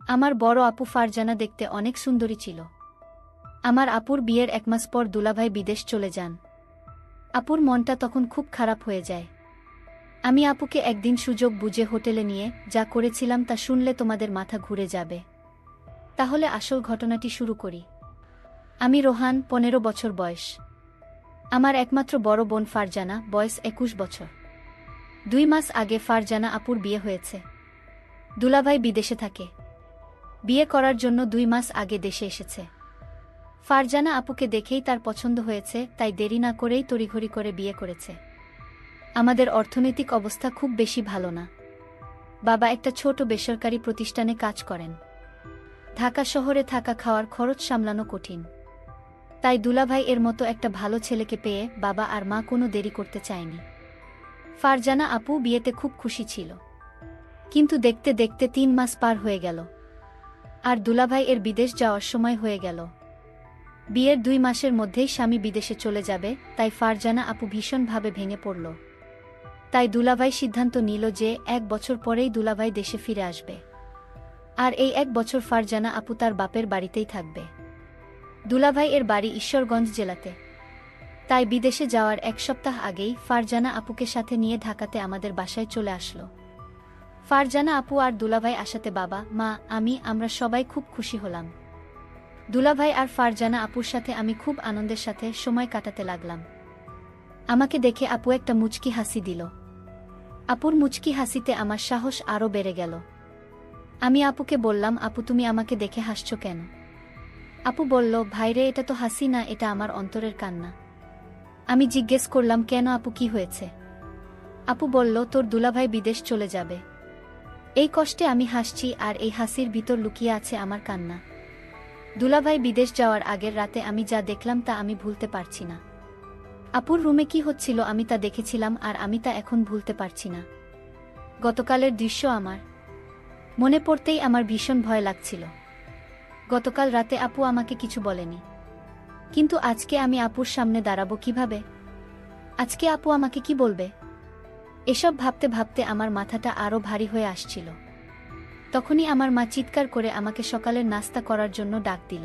আমার বড় আপু ফারজানা দেখতে অনেক সুন্দরী ছিল। আমার আপুর বিয়ের 1 মাস পর দুলাভাই বিদেশ চলে যান। আপুর মনটা তখন খুব খারাপ হয়ে যায়। আমি আপুকে একদিন সুযোগ বুঝে হোটেলে নিয়ে যা করেছিলাম তা শুনলে তোমাদের মাথা ঘুরে যাবে। তাহলে আসল ঘটনাটি শুরু করি। আমি রোহান, 15 বছর বয়স। আমার একমাত্র বড় বোন ফারজানা, বয়স 21 বছর। 2 মাস আগে ফারজানা আপুর বিয়ে হয়েছে। দুলাভাই বিদেশে থাকে। বিয়ে করার জন্য 2 মাস আগে দেশে এসেছে। ফারজানা আপুকে দেখেই তার পছন্দ হয়েছে, তাই দেরি না করেই তড়িঘড়ি করে বিয়ে করেছে। আমাদের অর্থনৈতিক অবস্থা খুব বেশি ভালো না। বাবা একটা ছোট বেসরকারি প্রতিষ্ঠানে কাজ করেন। ঢাকা শহরে থাকা খাওয়ার খরচ সামলানো কঠিন। তাই দুলাভাই এর মতো একটা ভালো ছেলেকে পেয়ে বাবা আর মা কোনো দেরি করতে চায়নি। ফারজানা আপু বিয়েতে খুব খুশি ছিল। কিন্তু দেখতে দেখতে 3 মাস পার হয়ে গেল। আর দুলাভাই এর বিদেশ যাওয়ার সময় হয়ে গেল। বিয়ের 2 মাসের মধ্যেই স্বামী বিদেশে চলে যাবে, তাই ফারজানা আপু ভীষণভাবে ভেঙে পড়ল। তাই দুলাভাই সিদ্ধান্ত নিল যে 1 বছর পরেই দুলাভাই দেশে ফিরে আসবে। আর এই 1 বছর ফারজানা আপু তার বাপের বাড়িতেই থাকবে। দুলাভাই এর বাড়ি ঈশ্বরগঞ্জ জেলাতে। তাই বিদেশে যাওয়ার 1 সপ্তাহ আগেই ফারজানা আপুকে সাথে নিয়ে ঢাকাতে আমাদের বাসায় চলে আসলো। ফারজানা আপু আর দুলাভাই আসাতে বাবা, মা, আমরা সবাই খুব খুশি হলাম। দুলাভাই আর ফারজানা আপুর সাথে আমি খুব আনন্দের সাথে সময় কাটাতে লাগলাম। আমাকে দেখে আপু একটা মুচকি হাসি দিল। আপুর মুচকি হাসিতে আমার সাহস আরও বেড়ে গেল। আমি আপুকে বললাম, আপু তুমি আমাকে দেখে হাসছো কেন? আপু বলল, ভাইরে এটা তো হাসি না, এটা আমার অন্তরের কান্না। আমি জিজ্ঞেস করলাম, কেন আপু, কি হয়েছে? আপু বলল, তোর দুলাভাই বিদেশ চলে যাবে। এই কষ্টে আমি হাসছি, আর এই হাসির ভিতর লুকিয়ে আছে আমার কান্না। দুলাভাই বিদেশ যাওয়ার আগের রাতে আমি যা দেখলাম তা আমি ভুলতে পারছি না। আপুর রুমে কি হচ্ছিল আমি তা দেখেছিলাম, আর আমি তা এখন ভুলতে পারছি না। গতকালের দৃশ্য আমার মনে পড়তেই আমার ভীষণ ভয় লাগছিল। গতকাল রাতে আপু আমাকে কিছু বলেনি, কিন্তু আজকে আমি আপুর সামনে দাঁড়াবো কিভাবে? আজকে আপু আমাকে কি বলবে? এসব ভাবতে ভাবতে আমার মাথাটা আরও ভারী হয়ে আসছিল। তখনই আমার মা চিৎকার করে আমাকে সকালের নাস্তা করার জন্য ডাক দিল।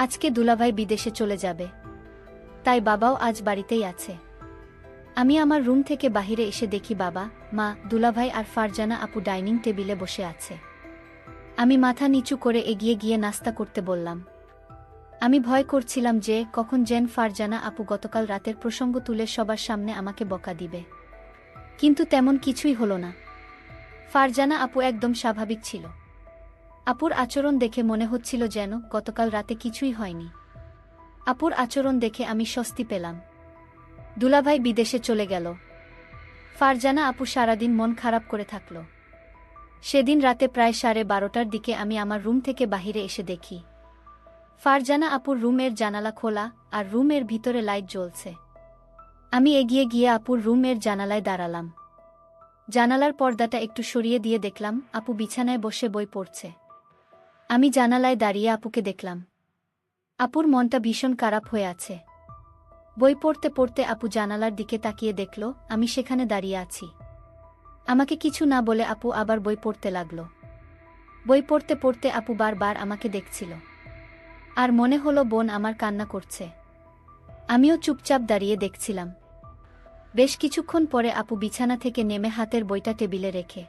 আজকে দুলাভাই বিদেশে চলে যাবে, তাই বাবাও আজ বাড়িতেই আছে। আমি আমার রুম থেকে বাহিরে এসে দেখি বাবা, মা, দুলাভাই আর ফারজানা আপু ডাইনিং টেবিলে বসে আছে। আমি মাথা নিচু করে এগিয়ে গিয়ে নাস্তা করতে বললাম। আমি ভয় করছিলাম যে কখন যেন ফারজানা আপু গতকাল রাতের প্রসঙ্গ তুলে সবার সামনে আমাকে বকা দিবে। কিন্তু তেমন কিছুই হলো না। ফারজানা আপু একদম স্বাভাবিক ছিল। আপুর আচরণ দেখে মনে হচ্ছিল যেন গতকাল রাতে কিছুই হয়নি। আপুর আচরণ দেখে আমি স্বস্তি পেলাম। দুলাভাই বিদেশে চলে গেল। ফারজানা আপু সারাদিন মন খারাপ করে থাকল। সেদিন রাতে প্রায় 12:30টার দিকে আমি আমার রুম থেকে বাহিরে এসে দেখি ফারজানা আপুর রুমের জানালা খোলা, আর রুমের ভিতরে লাইট জ্বলছে। আমি এগিয়ে গিয়ে আপুর রুমের জানালায় দাঁড়ালাম। জানালার পর্দাটা একটু সরিয়ে দিয়ে দেখলাম আপু বিছানায় বসে বই পড়ছে। আমি জানালায় দাঁড়িয়ে আপুকে দেখলাম। আপুর মনটা ভীষণ খারাপ হয়ে আছে। বই পড়তে পড়তে আপু জানালার দিকে তাকিয়ে দেখল আমি সেখানে দাঁড়িয়ে আছি। আমাকে কিছু না বলে আপু আবার বই পড়তে লাগল। বই পড়তে পড়তে আপু বারবার আমাকে দেখছিল। আর মনে হলো বোন আমার কান্না করছে। আমিও চুপচাপ দাঁড়িয়ে দেখছিলাম। বেশ কিছুক্ষণ পরে আপু বিছানা থেকে নেমে হাতের বইটা টেবিলে রেখে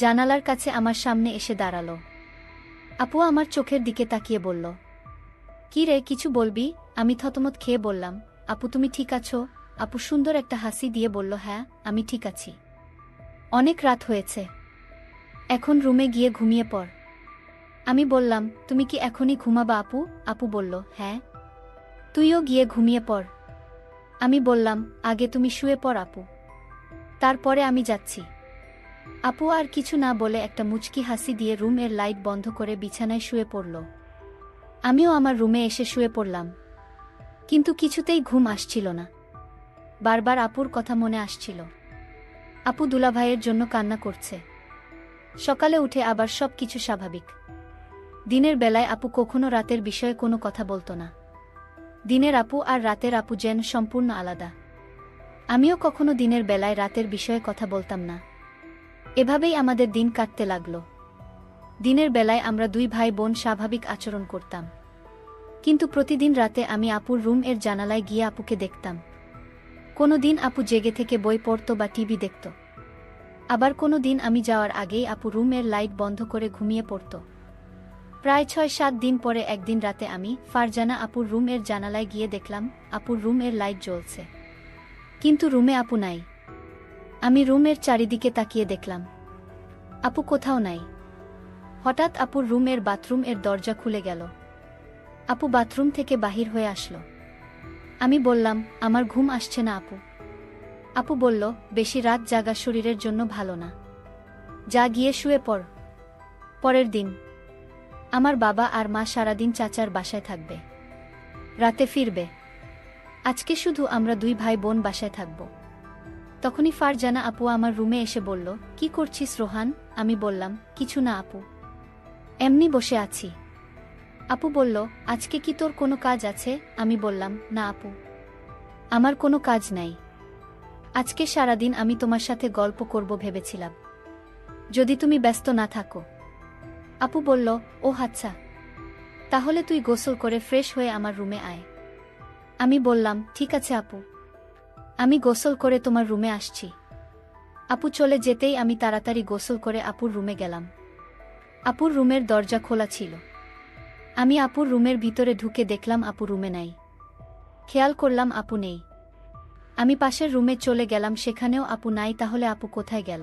জানালার কাছে আমার সামনে এসে দাঁড়ালো। আপু আমার চোখের দিকে তাকিয়ে বলল, কি রে, কিছু বলবি? আমি থতমত খেয়ে বললাম, আপু তুমি ঠিক আছো? আপু সুন্দর একটা হাসি দিয়ে বলল, হ্যাঁ আমি ঠিক আছি। অনেক রাত হয়েছে, এখন রুমে গিয়ে ঘুমিয়ে পড়। আমি বললাম, তুমি কি এখনই ঘুমাবা আপু? আপু বলল, হ্যাঁ, তুইও গিয়ে ঘুমিয়ে পড়। আমি বললাম, আগে তুমি শুয়ে পড় আপু, তারপরে আমি যাচ্ছি। আপু আর কিছু না বলে একটা মুচকি হাসি দিয়ে রুমের লাইট বন্ধ করে বিছানায় শুয়ে পড়ল। আমিও আমার রুমে এসে শুয়ে পড়লাম। কিন্তু কিছুতেই ঘুম আসছিল না। বারবার আপুর কথা মনে আসছিল। আপু দুলাভাইয়ের জন্য কান্না করছে। সকালে উঠে আবার সব কিছু স্বাভাবিক। দিনের বেলায় আপু কখনো রাতের বিষয়ে কোনো কথা বলতো না। দিনের আপু আর রাতের আপু যেন সম্পূর্ণ আলাদা। আমিও কখনো দিনের বেলায় রাতের বিষয়ে কথা বলতাম না। এভাবেই আমাদের দিন কাটতে লাগল। দিনের বেলায় আমরা দুই ভাই বোন স্বাভাবিক আচরণ করতাম, কিন্তু প্রতিদিন রাতে আমি আপুর রুম এর জানালায় গিয়ে আপুকে দেখতাম। কোনো দিন আপু জেগে থেকে বই পড়ত বা টিভি দেখত, আবার কোনো দিন আমি যাওয়ার আগেই আপু রুম এর লাইট বন্ধ করে ঘুমিয়ে পড়ত। প্রায় ৬-৭ দিন পরে একদিন রাতে আমি ফারজানা আপুর রুম এর জানালায় গিয়ে দেখলাম আপুর রুম এর লাইট জ্বলছে, কিন্তু রুমে আপু নাই। আমি রুমের চারিদিকে তাকিয়ে দেখলাম আপু কোথাও নাই। হঠাৎ আপুর রুম এর বাথরুম এর দরজা খুলে গেল। আপু বাথরুম থেকে বাহির হয়ে আসলো। আমি বললাম, আমার ঘুম আসছে না আপু। আপু বলল, বেশি রাত জাগা শরীরের জন্য ভালো না, যা গিয়ে শুয়ে পড়। পরের দিন আমার বাবা আর মা সারাদিন চাচার বাসায় থাকবে, রাতে ফিরবে। আজকে শুধু আমরা দুই ভাই বোন বাসায় থাকব। তখনই ফারজানা আপু আমার রুমে এসে বলল, কি করছিস রোহান? আমি বললাম, কিছু না আপু, এমনি বসে আছি। আপু বলল, আজকে কি তোর কোনো কাজ আছে? আমি বললাম, না আপু, আমার কোনো কাজ নাই। আজকে সারাদিন আমি তোমার সাথে গল্প করব ভেবেছিলাম, যদি তুমি ব্যস্ত না থাকো। আপু বলল, ও আচ্ছা, তাহলে তুই গোসল করে ফ্রেশ হয়ে আমার রুমে আয়। আমি বললাম, ঠিক আছে আপু, আমি গোসল করে তোমার রুমে আসছি। আপু চলে যেতেই আমি তাড়াতাড়ি গোসল করে আপুর রুমে গেলাম। আপুর রুমের দরজা খোলা ছিল। আমি আপুর রুমের ভিতরে ঢুকে দেখলাম আপু রুমে নাই। খেয়াল করলাম আপু নেই। আমি পাশের রুমে চলে গেলাম, সেখানেও আপু নাই। তাহলে আপু কোথায় গেল?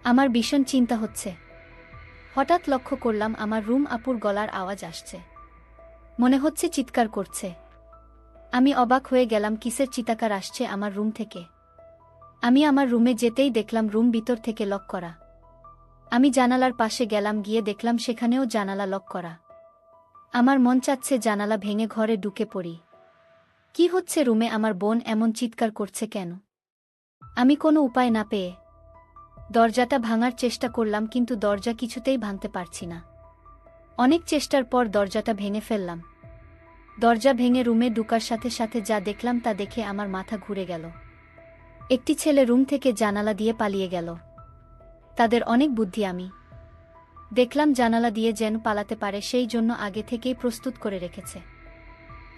আমার ভীষণ চিন্তা হচ্ছে। হঠাৎ লক্ষ্য করলাম আমার রুম আপুর গলার আওয়াজ আসছে, মনে হচ্ছে চিৎকার করছে। আমি অবাক হয়ে গেলাম, কিসের চিৎকার আসছে আমার রুম থেকে। আমি আমার রুমে যেতেই দেখলাম রুম ভিতর থেকে লক করা। আমি জানালার পাশে গেলাম, গিয়ে দেখলাম সেখানেও জানালা লক করা। আমার মন চাচ্ছে জানালা ভেঙে ঘরে ঢুকে পড়ি। কি হচ্ছে রুমে? আমার বোন এমন চিৎকার করছে কেন? আমি কোনো উপায় না পেয়ে দরজাটা ভাঙার চেষ্টা করলাম, কিন্তু দরজা কিছুতেই ভাঙতে পারছি না। অনেক চেষ্টার পর দরজাটা ভেঙে ফেললাম। দরজা ভেঙে রুমে ঢুকার সাথে সাথে যা দেখলাম তা দেখে আমার মাথা ঘুরে গেল। একটি ছেলে রুম থেকে জানালা দিয়ে পালিয়ে গেল। তাদের অনেক বুদ্ধি। আমি দেখলাম জানালা দিয়ে যেন পালাতে পারে, সেই জন্য আগে থেকেই প্রস্তুত করে রেখেছে।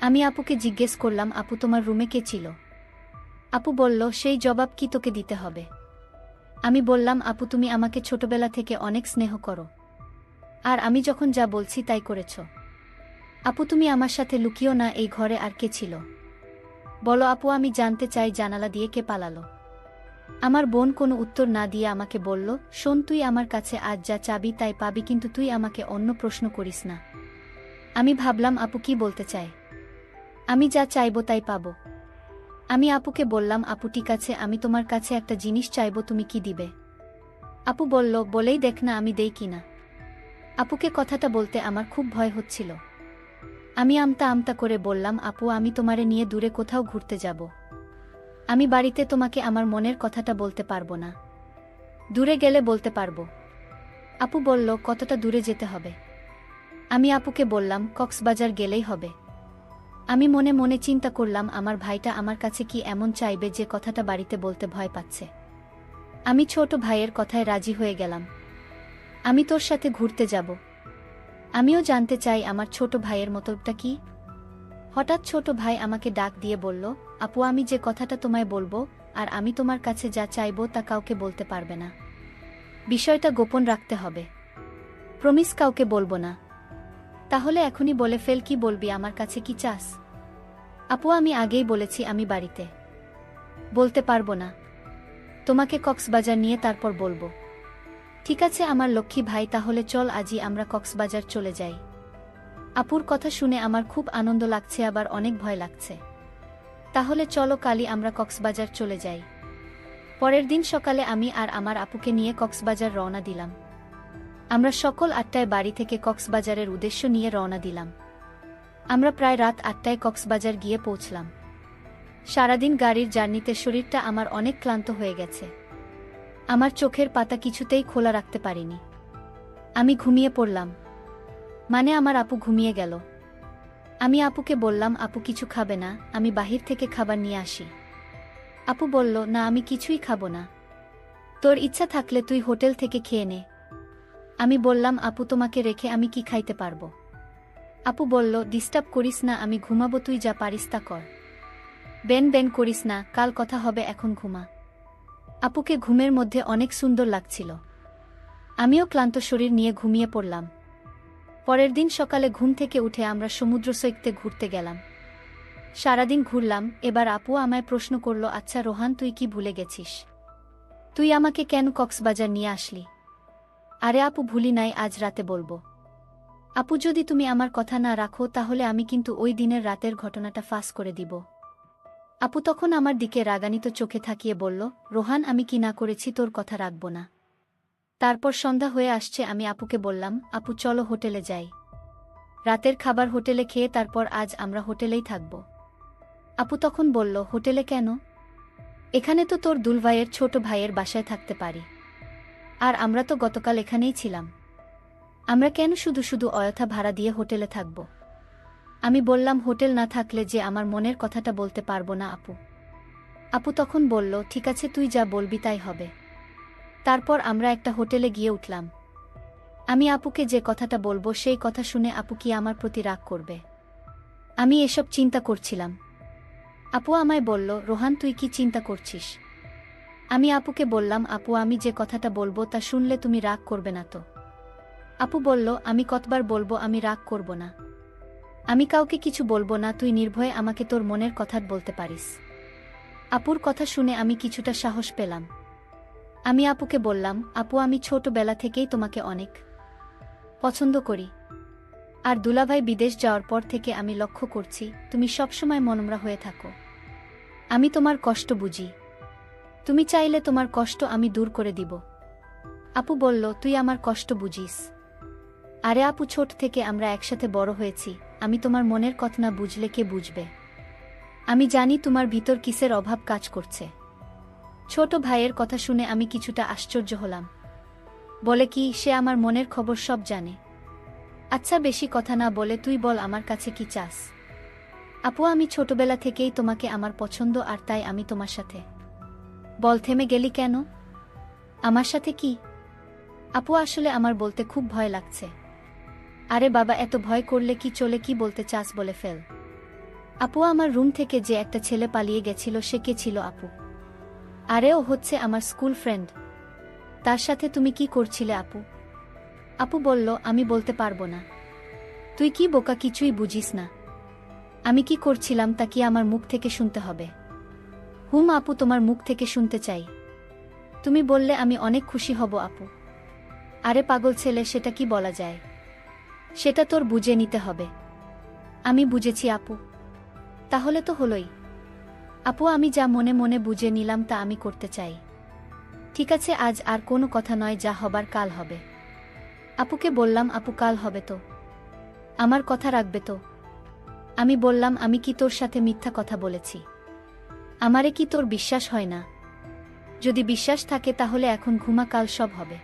আমি আপুকে জিজ্ঞেস করলাম, আপু তোমার রুমে কে ছিল? আপু বলল, সেই জবাব কি তোকে দিতে হবে? আমি বললাম, আপু তুমি আমাকে ছোটবেলা থেকে অনেক স্নেহ করো, আর আমি যখন যা বলছি তাই করেছ। আপু তুমি আমার সাথে লুকিও না, এই ঘরে আর কে ছিল বলো আপু, আমি জানতে চাই জানালা দিয়ে কে পালালো। আমার বোন কোনো উত্তর না দিয়ে আমাকে বলল, শোন, তুই আমার কাছে আজ যা চাবি তাই পাবি, কিন্তু তুই আমাকে অন্য প্রশ্ন করিস না। আমি ভাবলাম আপু কি বলতে চায়, আমি যা চাইব তাই পাবো। আমি আপুকে বললাম, আপু ঠিক আছে, আমি তোমার কাছে একটা জিনিস চাইব, তুমি কি দিবে? আপু বলল, বলেই দেখ না আমি দেই কিনা। আপুকে কথাটা বলতে আমার খুব ভয় হচ্ছিল। আমি আমতা আমতা করে বললাম, আপু আমি তোমারে নিয়ে দূরে কোথাও ঘুরতে যাব। আমি বাড়িতে তোমাকে আমার মনের কথাটা বলতে পারবো না, দূরে গেলে বলতে পারবো। আপু বলল, কতটা দূরে যেতে হবে? আমি আপুকে বললাম, কক্সবাজার গেলেই হবে। আমি মনে মনে চিন্তা করলাম, আমার ভাইটা আমার কাছে কি এমন চাইবে যে কথাটা বাড়িতে বলতে ভয় পাচ্ছে। আমি ছোট ভাইয়ের কথায় রাজি হয়ে গেলাম। আমি তোর সাথে ঘুরতে যাব। আমিও জানতে চাই আমার ছোট ভাইয়ের মতটা কি। হঠাৎ ছোট ভাই আমাকে ডাক দিয়ে বলল, আপু আমি যে কথাটা তোমায় বলবো আর আমি তোমার কাছে যা চাইবো তা কাউকে বলতে পারবে না, বিষয়টা গোপন রাখতে হবে। প্রমিস কাউকে বলবো না। তাহলে এখনই বলে ফেল, কি বলবি? আমার কাছে কি চাস? আপু আমি আগেই বলেছি আমি বাড়িতে বলতে পারবো না, তোমাকে কক্সবাজার নিয়ে তারপর বলবো। ঠিক আছে আমার লক্ষ্মী ভাই, তাহলে চল আজই আমরা কক্সবাজার চলে যাই। আপুর কথা শুনে আমার খুব আনন্দ লাগছে, আবার অনেক ভয় লাগছে। তাহলে চলো কালই আমরা কক্সবাজার চলে যাই। পরের দিন সকালে আমি আর আমার আপুকে নিয়ে কক্সবাজার রওনা দিলাম। আমরা সকল 8টায় বাড়ি থেকে কক্সবাজারের উদ্দেশ্য নিয়ে রওনা দিলাম। আমরা প্রায় রাত 8টায় কক্সবাজার গিয়ে পৌঁছলাম। সারাদিন গাড়ির জার্নিতে শরীরটা আমার অনেক ক্লান্ত হয়ে গেছে। আমার চোখের পাতা কিছুতেই খোলা রাখতে পারিনি। আমি ঘুমিয়ে পড়লাম, মানে আমার আপু ঘুমিয়ে গেল। আমি আপুকে বললাম, আপু কিছু খাবে না? আমি বাহির থেকে খাবার নিয়ে আসি। আপু বলল, না আমি কিছুই খাবো না, তোর ইচ্ছা থাকলে তুই হোটেল থেকে খেয়ে নে। আমি বললাম, আপু তোমাকে রেখে আমি কি খাইতে পারবো? আপু বলল, ডিস্টার্ব করিস না, আমি ঘুমাবো, তুই যা পারিস তা কর। বেন বেন করিস না, কাল কথা হবে, এখন ঘুমা। আপুকে ঘুমের মধ্যে অনেক সুন্দর লাগছিল। আমিও ক্লান্ত শরীর নিয়ে ঘুমিয়ে পড়লাম। পরের দিন সকালে ঘুম থেকে উঠে আমরা সমুদ্র সৈকতে ঘুরতে গেলাম। সারাদিন ঘুরলাম। এবার আপু আমায় প্রশ্ন করল, আচ্ছা রোহান, তুই কি ভুলে গেছিস? তুই আমাকে কেন কক্সবাজার নিয়ে আসলি? আরে আপু, ভুলি নাই, আজ রাতে বলবো। আপু, যদি তুমি আমার কথা না রাখো তাহলে আমি কিন্তু ওই দিনের রাতের ঘটনাটা ফাঁস করে দিব। আপু তখন আমার দিকে রাগান্বিত চোখে তাকিয়ে বলল, রোহান, আমি কি না করেছি তোর কথা রাখব না? তারপর সন্ধ্যা হয়ে আসছে, আমি আপুকে বললাম, আপু চলো হোটেলে যাই। রাতের খাবার হোটেলে খেয়ে তারপর আজ আমরা হোটেলেই থাকব। আপু তখন বলল, হোটেলে কেন? এখানে তো তোর দুলভাইয়ের ছোট ভাইয়ের বাসায় থাকতে পারি। আর আমরা তো গতকাল এখানেই ছিলাম। আমরা কেন শুধু শুধু অযথা ভাড়া দিয়ে হোটেলে থাকব? আমি বললাম, হোটেল না থাকলে যে আমার মনের কথাটা বলতে পারবো না আপু। আপু তখন বলল, ঠিক আছে, তুই যা বলবি তাই হবে। তারপর আমরা একটা হোটেলে গিয়ে উঠলাম। আমি আপুকে যে কথাটা বলবো সেই কথা শুনে আপু কি আমার প্রতি রাগ করবে? আমি এসব চিন্তা করছিলাম। আপু আমায় বলল, রোহান, তুই কি চিন্তা করছিস? আমি আপুকে বললাম, আপু আমি যে কথাটা বলবো তা শুনলে তুমি রাগ করবে না তো? আপু বলল, আমি কতবার বলবো আমি রাগ করব না। আমি কাউকে কিছু বলবো না, তুই নির্ভয়ে আমাকে তোর মনের কথা বলতে পারিস। আপুর কথা শুনে আমি কিছুটা সাহস পেলাম। আমি আপুকে বললাম, আপু আমি ছোটবেলা থেকেই তোমাকে অনেক পছন্দ করি। আর দুলাভাই বিদেশ যাওয়ার পর থেকে আমি লক্ষ্য করছি তুমি সবসময় মনমরা হয়ে থাকো। আমি তোমার কষ্ট বুঝি। তুমি চাইলে তোমার কষ্ট আমি দূর করে দিব। আপু বলল, তুই আমার কষ্ট বুঝিস? আরে আপু, ছোট থেকে আমরা একসাথে বড় হয়েছি, আমি তোমার মনের কথা না বুঝলে কে বুঝবে? আমি জানি তোমার ভিতর কিসের অভাব কাজ করছে। ছোট ভাইয়ের কথা শুনে আমি কিছুটা আশ্চর্য হলাম। বলে কি, সে আমার মনের খবর সব জানে? আচ্ছা বেশি কথা না বলে তুই বল আমার কাছে কি চাস? আপু আমি ছোটবেলা থেকেই তোমাকে আমার পছন্দ, আর তাই আমি তোমার সাথে। বল, থেমে গেলি কেন? আমার সাথে কি? আপু আসলে আমার বলতে খুব ভয় লাগছে। আরে বাবা, এত ভয় করলে কি চলে, কি বলতে চাস বলে ফেল। আপু আমার রুম থেকে যে একটা ছেলে পালিয়ে গেছিল সে কে ছিল আপু? আরে ও হচ্ছে আমার স্কুল ফ্রেন্ড। তার সাথে তুমি কি করছিলে আপু? আপু বলল, আমি বলতে পারবো না। তুই কি বোকা, কিছুই বুঝিস না? আমি কি করছিলাম তা কি আমার মুখ থেকে শুনতে হবে? হুম আপু, তোমার মুখ থেকে শুনতে চাই। তুমি বললে আমি অনেক খুশি হব আপু। আরে পাগল ছেলে, সেটা কি বলা যায়? সেটা তোর বুঝে নিতে হবে। আমি বুঝেছি আপু। তাহলে তো হলোই। আপু আমি যা মনে মনে বুঝে নিলাম তা আমি করতে চাই। ঠিক আছে, আজ আর কোনো কথা নয়, যা হবার কাল হবে। আপুকে বললাম, আপু কাল হবে তো? আমার কথা রাখবে তো? আমি বললাম, আমি কি তোর সাথে মিথ্যা কথা বলেছি? আমারে কি তোর বিশ্বাস হয় না? যদি বিশ্বাস থাকে তাহলে এখন ঘুমা, কাল সব হবে।